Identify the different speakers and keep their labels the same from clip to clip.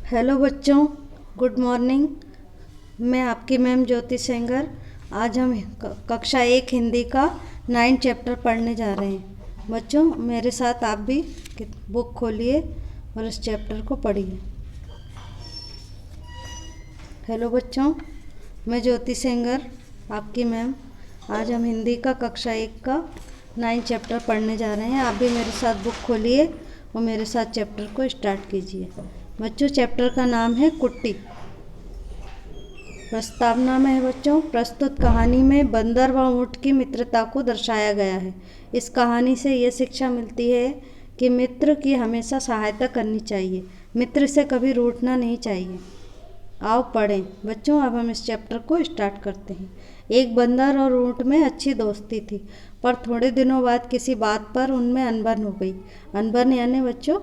Speaker 1: Hello बच्चों, good morning. मैं आपकी मैम ज्योति सेंगर। आज हम कक्षा 1 हिंदी का 9 चैप्टर पढ़ने जा रहे हैं। बच्चों, मेरे साथ आप भी बुक खोलिए और इस चैप्टर को पढ़िए। हेलो बच्चों, मैं ज्योति सेंगर, आपकी मैम। आज हम हिंदी का कक्षा 1 का 9 चैप्टर पढ़ने जा रहे हैं। आप भी मेरे साथ बुक खोलिए और मेरे साथ चैप्टर को स्टार्ट कीजिए। बच्चों, चैप्टर का नाम है कुट्टी। प्रस्तावना में है बच्चों, प्रस्तुत कहानी में बंदर व ऊँट की मित्रता को दर्शाया गया है। इस कहानी से ये शिक्षा मिलती है कि मित्र की हमेशा सहायता करनी चाहिए, मित्र से कभी रूठना नहीं चाहिए। आओ पढ़ें। बच्चों, अब हम इस चैप्टर को स्टार्ट करते हैं। एक बंदर और ऊँट में अच्छी दोस्ती थी, पर थोड़े दिनों बाद किसी बात पर उनमें अनबन हो गई। अनबन यानी बच्चों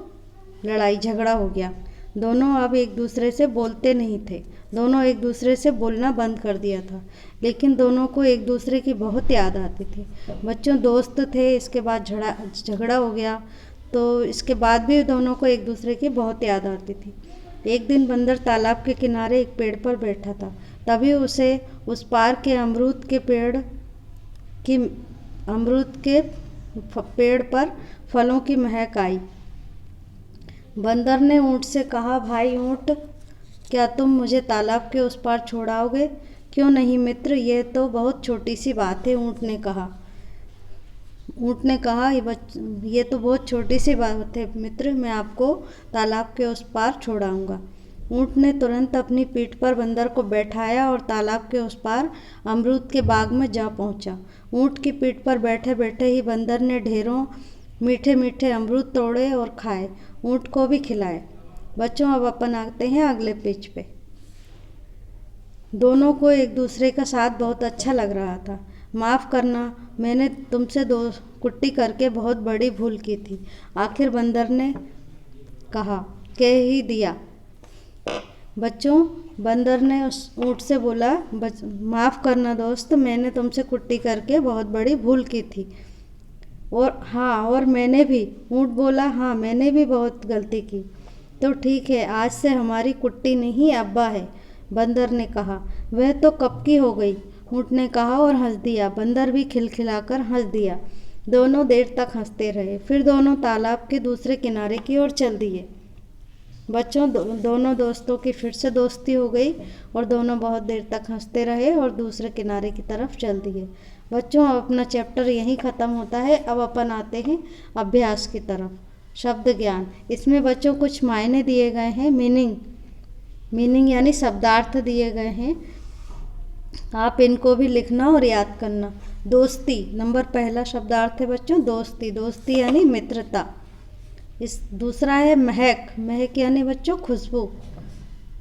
Speaker 1: लड़ाई झगड़ा हो गया। दोनों अब एक दूसरे से बोलते नहीं थे। दोनों एक दूसरे से बोलना बंद कर दिया था, लेकिन दोनों को एक दूसरे की बहुत याद आती थी। बच्चों, दोस्त थे, इसके बाद झगड़ा हो गया, तो इसके बाद भी दोनों को एक दूसरे की बहुत याद आती थी। एक दिन बंदर तालाब के किनारे एक पेड़ पर बैठा था। तभी उसे उस पार के अमरूद के पेड़ पर फलों की महक आई। बंदर ने ऊँट से कहा, भाई ऊँट, क्या तुम मुझे तालाब के उस पार छोड़ाओगे? क्यों नहीं मित्र, यह तो बहुत छोटी सी बात है। ऊँट ने कहा, ये तो बहुत छोटी सी बात है मित्र, मैं आपको तालाब के उस पार छोड़ाऊंगा। ऊँट ने तुरंत अपनी पीठ पर बंदर को बैठाया और तालाब के उस पार अमरूद के बाग में जा पहुंचा। ऊँट की पीठ पर बैठे बैठे ही बंदर ने ढेरों मीठे मीठे अमरूद तोड़े और खाए, ऊँट को भी खिलाए। बच्चों, अब अपन आते हैं अगले पेज पे। दोनों को एक दूसरे का साथ बहुत अच्छा लग रहा था। माफ़ करना, मैंने तुमसे कुट्टी करके बहुत बड़ी भूल की थी, आखिर बंदर ने कह ही दिया। बच्चों, बंदर ने उस ऊँट से बोला, माफ़ करना दोस्त, मैंने तुमसे कुट्टी करके बहुत बड़ी भूल की थी। और मैंने भी। ऊँट बोला, हाँ मैंने भी बहुत गलती की। तो ठीक है, आज से हमारी कुट्टी नहीं अब्बा है, बंदर ने कहा। वह तो कब की हो गई, ऊँट ने कहा और हंस दिया। बंदर भी खिलखिलाकर हंस दिया। दोनों देर तक हंसते रहे, फिर दोनों तालाब के दूसरे किनारे की ओर चल दिए। बच्चों, दोनों दोस्तों की फिर से दोस्ती हो गई और दोनों बहुत देर तक हंसते रहे और दूसरे किनारे की तरफ चल दिए। बच्चों, अब अपना चैप्टर यहीं ख़त्म होता है। अब अपन आते हैं अभ्यास की तरफ। शब्द ज्ञान, इसमें बच्चों कुछ मायने दिए गए हैं, मीनिंग यानी शब्दार्थ दिए गए हैं। आप इनको भी लिखना और याद करना। दोस्ती, नंबर पहला शब्दार्थ है बच्चों दोस्ती। दोस्ती यानी मित्रता। इस दूसरा है महक यानी बच्चों खुशबू।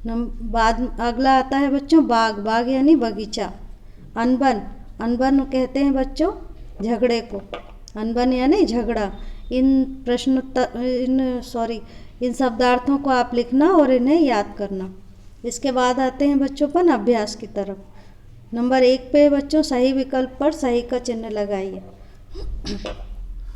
Speaker 1: अगला आता है बच्चों बाग यानी बगीचा। अनबन कहते हैं बच्चों झगड़े को। अनबन यानी झगड़ा। इन शब्दार्थों को आप लिखना और इन्हें याद करना। इसके बाद आते हैं बच्चों अपन अभ्यास की तरफ। नंबर 1 पे बच्चों सही विकल्प पर सही का चिन्ह लगाइए।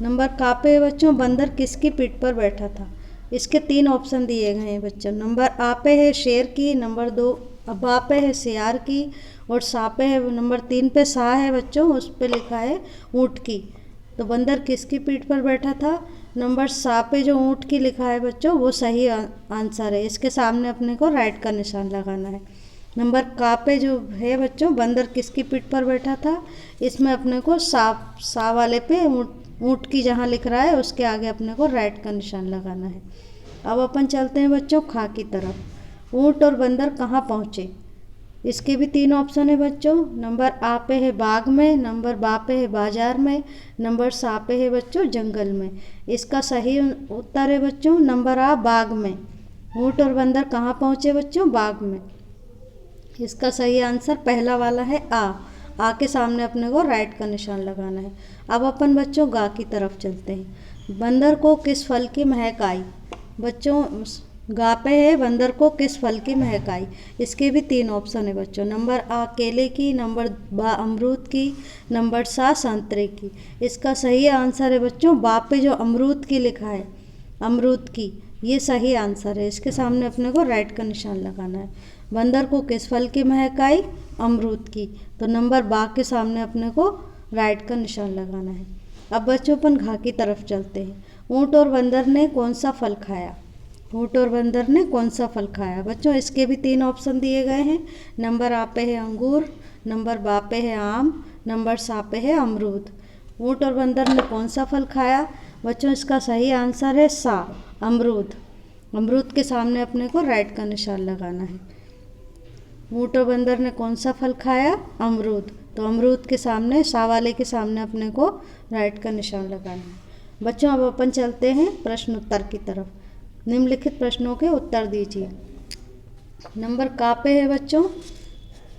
Speaker 1: नंबर का पे बच्चों बंदर किसकी पीठ पर बैठा था? इसके 3 ऑप्शन दिए गए हैं बच्चों। नंबर आ पे है शेर की, नंबर 2 बा पे है सियार की और सा पे है, नंबर 3 पे सा है बच्चों, उस पे लिखा है ऊँट की। तो बंदर किसकी पीठ पर बैठा था? नंबर सा पे जो ऊँट की लिखा है बच्चों वो सही आंसर है। इसके सामने अपने को राइट का निशान लगाना है। नंबर का पे जो है बच्चों बंदर किसकी पीठ पर बैठा था, इसमें अपने को सा वाले पे ऊँट की जहाँ लिख रहा है उसके आगे अपने को राइट का निशान लगाना है। अब अपन चलते हैं बच्चों खा की तरफ। ऊँट और बंदर कहाँ पहुँचे? इसके भी 3 ऑप्शन है बच्चों। नंबर आ पे है बाग में, नंबर बा पे है बाजार में, नंबर सा पे है बच्चों जंगल में। इसका सही उत्तर है बच्चों नंबर आ बाग में। ऊँट और बंदर कहाँ पहुँचे बच्चों? बाग में। इसका सही आंसर पहला वाला है आ के सामने अपने को राइट का निशान लगाना है। अब अपन बच्चों गा की तरफ चलते हैं। बंदर को किस फल की महक आई? बच्चों गा पे है बंदर को किस फल की महक आई। इसके भी 3 ऑप्शन है बच्चों। नंबर आ केले की, नंबर बा अमरूद की, नंबर सा संतरे की। इसका सही आंसर है बच्चों बा पे जो अमरूद की लिखा है, अमरूद की। ये सही आंसर है। इसके सामने अपने को राइट का निशान लगाना है। बंदर को किस फल की महक आई? अमरूद की। तो नंबर बा के सामने अपने को राइट का निशान लगाना है। अब बच्चों अपन घा की तरफ चलते हैं। ऊँट और बंदर ने कौन सा फल खाया? ऊँट और बंदर ने कौन सा फल खाया? बच्चों इसके भी 3 ऑप्शन दिए गए हैं। नंबर आ पे है अंगूर, नंबर बा पे है आम, नंबर सा पे है अमरूद। ऊँट और बंदर ने कौन सा फल खाया? बच्चों इसका सही आंसर है सा, अमरूद। अमरूद के सामने अपने को राइट का निशान लगाना है। ऊँट और बंदर ने कौन सा फल खाया? अमरूद। तो अमरूद के सामने, सा वाले के सामने अपने को राइट का निशान लगाना है। बच्चों अब अपन चलते हैं प्रश्न उत्तर की तरफ। निम्नलिखित प्रश्नों के उत्तर दीजिए। नंबर का पे है बच्चों,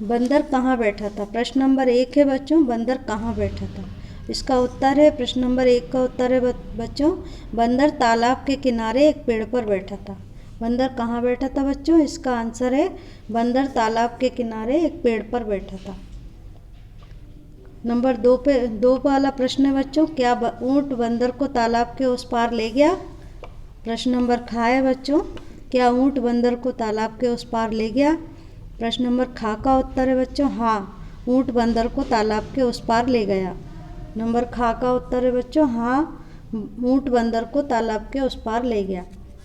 Speaker 1: बंदर कहाँ बैठा था? प्रश्न नंबर 1 है बच्चों, बंदर कहाँ बैठा था? इसका उत्तर है, प्रश्न नंबर 1 का उत्तर है बच्चों, बंदर तालाब के किनारे एक पेड़ पर बैठा था। बंदर कहाँ बैठा था बच्चों? इसका आंसर है बंदर तालाब के किनारे एक पेड़ पर बैठा था। नंबर 2 वाला प्रश्न है बच्चों, क्या ऊँट बंदर को तालाब के उस पार ले गया? प्रश्न नंबर खा है बच्चों, क्या ऊँट बंदर को तालाब के उस पार ले गया? प्रश्न नंबर खा का उत्तर है बच्चों, हाँ, ऊँट बंदर को तालाब के उस पार ले गया। नंबर खा का उत्तर है बच्चों, हाँ, ऊँट बंदर को तालाब के उस पार ले गया।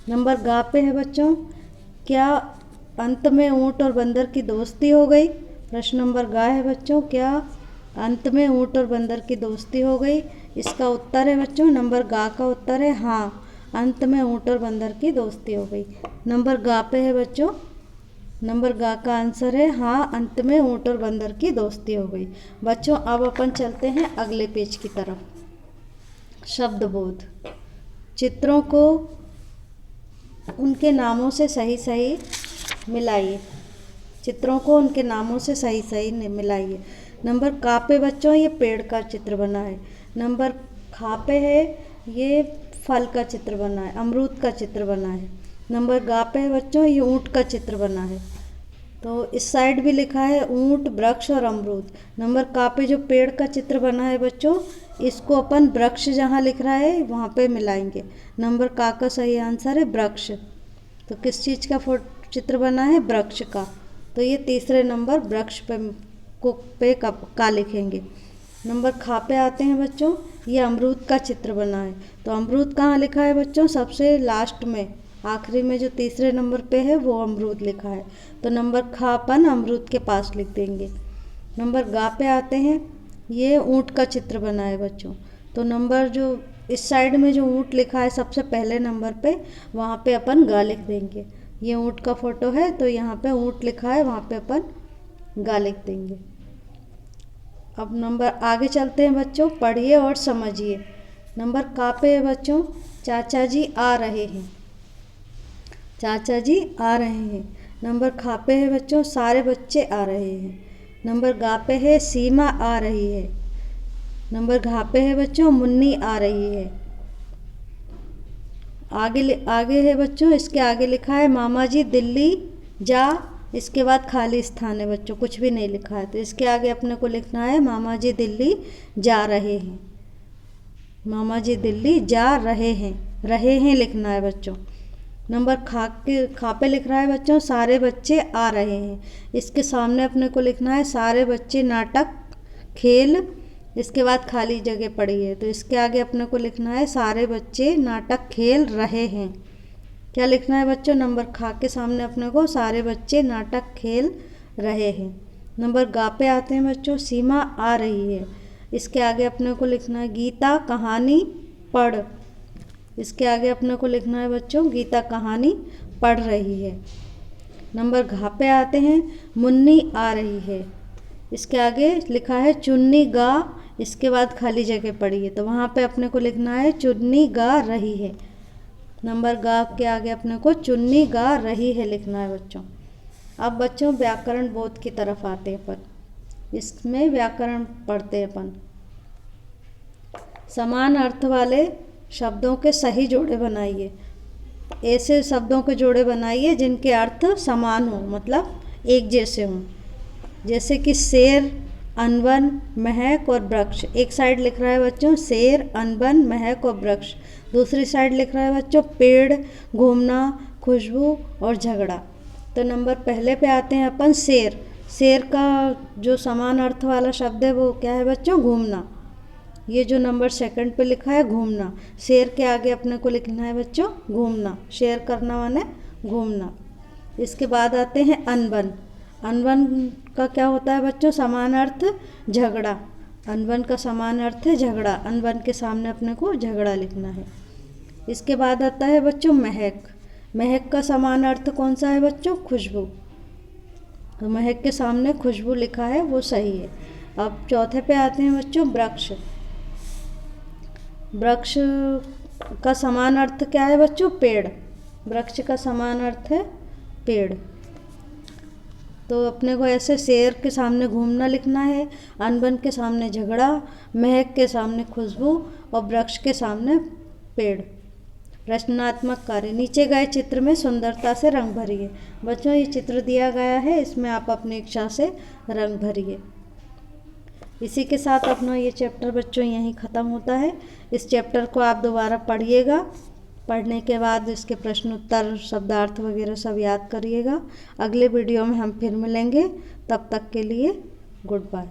Speaker 1: नंबर गा पे है बच्चों, क्या अंत में ऊँट और बंदर की दोस्ती हो गई? प्रश्न नंबर गा है बच्चों, क्या अंत में ऊँट और बंदर की दोस्ती हो गई? इसका उत्तर है बच्चों, नंबर गा का उत्तर है हाँ, अंत में ऊँट और बंदर की दोस्ती हो गई। नंबर गा पे है बच्चों, नंबर गा का आंसर है हाँ, अंत में ऊँट और बंदर की दोस्ती हो गई। बच्चों अब अपन चलते हैं अगले पेज की तरफ। शब्दबोध। चित्रों को उनके नामों से सही सही मिलाइए। चित्रों को उनके नामों से सही सही मिलाइए। नंबर का पे बच्चों, ये पेड़ का चित्र बना है। नंबर खा पे है, ये फल का चित्र बना है, अमरूद का चित्र बना है। नंबर गा पे है बच्चों, ये ऊँट का चित्र बना है। तो इस साइड भी लिखा है ऊँट, वृक्ष और अमरूद। नंबर का पे जो पेड़ का चित्र बना है बच्चों, इसको अपन वृक्ष जहाँ लिख रहा है वहाँ पे मिलाएंगे। नंबर का सही आंसर है वृक्ष। तो किस चीज़ का चित्र बना है? वृक्ष का। तो ये तीसरे नंबर वृक्ष पे का लिखेंगे। नंबर खा पे आते हैं बच्चों, ये अमरूद का चित्र बना है। तो अमरूद कहाँ लिखा है बच्चों? सबसे लास्ट में, आखिरी में जो तीसरे नंबर पे है वो अमरूद लिखा है। तो नंबर खा अपन अमरूद के पास लिख देंगे। नंबर गा पे आते हैं, ये ऊँट का चित्र बना है बच्चों। तो नंबर जो इस साइड में जो ऊँट लिखा है सबसे पहले नंबर पे, वहाँ पे अपन गा लिख देंगे। ये ऊँट का फोटो है तो यहाँ पे ऊँट लिखा है, वहाँ पे अपन गा लिख देंगे। अब नंबर आगे चलते हैं बच्चों, पढ़िए और समझिए। नंबर का पे है बच्चों, चाचा जी आ रहे हैं। चाचा जी आ रहे हैं। नंबर खा पे है बच्चों, सारे बच्चे आ रहे हैं। नंबर गा पे है, सीमा आ रही है। नंबर घा पे है बच्चों, मुन्नी आ रही है। आगे है बच्चों, इसके आगे लिखा है मामा जी दिल्ली जा, इसके बाद खाली स्थान है बच्चों, कुछ भी नहीं लिखा है। तो इसके आगे अपने को लिखना है मामा जी दिल्ली जा रहे हैं। मामा जी दिल्ली जा रहे हैं लिखना है बच्चों। नंबर खा पे लिख रहा है बच्चों, सारे बच्चे आ रहे हैं। इसके सामने अपने को लिखना है सारे बच्चे नाटक खेल, इसके बाद खाली जगह पड़ी है। तो इसके आगे अपने को लिखना है सारे बच्चे नाटक खेल रहे हैं। क्या लिखना है बच्चों? नंबर खा के सामने अपने को सारे बच्चे नाटक खेल रहे हैं। नंबर गा पे आते हैं बच्चों, सीमा आ रही है। इसके आगे अपने को लिखना है गीता कहानी पढ़। इसके आगे अपने को लिखना है बच्चों गीता कहानी पढ़ रही है। नंबर घा पे आते हैं, मुन्नी आ रही है। इसके आगे लिखा है चुन्नी गा, इसके बाद खाली जगह पड़ी है तो वहाँ पे अपने को लिखना है चुन्नी गा रही है। नंबर गा के आगे अपने को चुन्नी गा रही है लिखना है बच्चों। अब बच्चों व्याकरण बोध की तरफ आते हैं अपन। इसमें व्याकरण पढ़ते हैं अपन। समान अर्थ वाले शब्दों के सही जोड़े बनाइए। ऐसे शब्दों के जोड़े बनाइए जिनके अर्थ समान हो, मतलब एक जैसे हों। जैसे कि शेर, अनबन, महक और वृक्ष। एक साइड लिख रहा है बच्चों शेर, अनबन, महक और वृक्ष। दूसरी साइड लिख रहा है बच्चों पेड़, घूमना, खुशबू और झगड़ा। तो नंबर पहले पे आते हैं अपन शेर। शेर का जो समान अर्थ वाला शब्द है वो क्या है बच्चों? घूमना। ये जो नंबर सेकंड पे लिखा है घूमना, शेर के आगे अपने को लिखना है बच्चों घूमना, शेर करना माने घूमना। इसके बाद आते हैं अनबन। अनबन का क्या होता है बच्चों? समान अर्थ झगड़ा। अनबन का समान अर्थ है झगड़ा, अनबन के सामने अपने को झगड़ा लिखना है। इसके बाद आता है बच्चों महक। महक का समान अर्थ कौन सा है बच्चों? खुशबू। तो महक के सामने खुशबू लिखा है वो सही है। अब चौथे पे आते हैं बच्चों वृक्ष। वृक्ष का समान अर्थ क्या है बच्चों? पेड़। वृक्ष का समान अर्थ है पेड़। तो अपने को ऐसे शेर के सामने घूमना लिखना है, अनबन के सामने झगड़ा, महक के सामने खुशबू और वृक्ष के सामने पेड़। रचनात्मक कार्य। नीचे गए चित्र में सुंदरता से रंग भरिए। बच्चों ये चित्र दिया गया है, इसमें आप अपनी इच्छा से रंग भरिए। इसी के साथ अपना ये चैप्टर बच्चों यहीं ख़त्म होता है। इस चैप्टर को आप दोबारा पढ़िएगा, पढ़ने के बाद इसके प्रश्न उत्तर, शब्दार्थ वगैरह सब याद करिएगा। अगले वीडियो में हम फिर मिलेंगे, तब तक के लिए गुड बाय।